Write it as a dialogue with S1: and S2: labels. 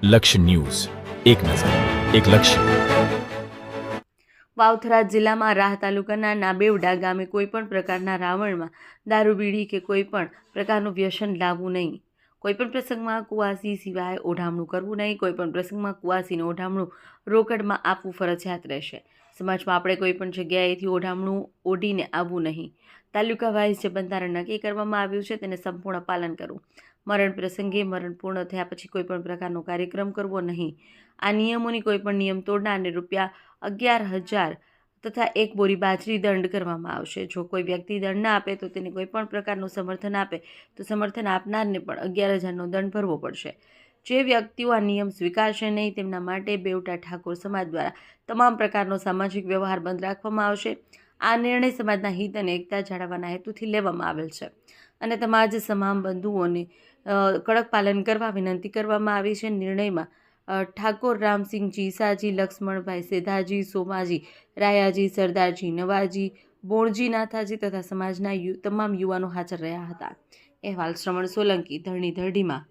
S1: લક્ષ્ય ન્યૂઝ, એક નજર, એક લક્ષ્ય.
S2: વાવથરા જિલ્લામાં રાહ તાલુકાના નાબેવડા ગામે કોઈપણ પ્રકારના રાવણમાં દારૂ બીડી કે કોઈપણ પ્રકારનું વ્યસન લાવવું નહીં. કોઈપણ પ્રસંગમાં કુવાસી સિવાય ઓઢામણું કરવું નહીં. કોઈપણ પ્રસંગમાં કુવાસીને ઓઢામણું રોકડમાં આપવું ફરજિયાત રહેશે. સમાજમાં આપણે કોઈપણ જગ્યાએથી ઓઢામણું ઓઢીને આવવું નહીં. તાલુકા વાઇઝ જે બંધારણ નક્કી કરવામાં આવ્યું છે તેને સંપૂર્ણ પાલન કરવું. મરણ પ્રસંગે મરણ પૂર્ણ થયા પછી કોઈપણ પ્રકારનો કાર્યક્રમ કરવો નહીં. આ નિયમોની કોઈપણ નિયમ તોડનારને ₹11,000 તથા 1 બોરી બાજરી દંડ કરવામાં આવશે. જો કોઈ વ્યક્તિ દંડ ના આપે તો તેને કોઈપણ પ્રકારનું સમર્થન આપે તો સમર્થન આપનારને પણ 11,000નો દંડ ભરવો પડશે. જે વ્યક્તિઓ આ નિયમ સ્વીકારશે નહીં તેમના માટે બેવટા ઠાકોર સમાજ દ્વારા તમામ પ્રકારનો સામાજિક વ્યવહાર બંધ રાખવામાં આવશે. આ નિર્ણય સમાજના હિત અને એકતા જાળવવાના હેતુથી લેવામાં આવેલ છે અને તમામ બંધુઓને કડક પાલન કરવા વિનંતી કરવામાં આવી છે. નિર્ણયમાં ઠાકોર રામસિંહ જીસાજી, લક્ષ્મણભાઈ સેધાજી, સોમાજી, રાયાજી, સરદારજી, નવાજી, બોણજી, નાથાજી તથા સમાજના તમામ યુવાનો હાજર રહ્યા હતા. અહેવાલ શ્રવણ સોલંકી, ધરણી ધરડીમાં.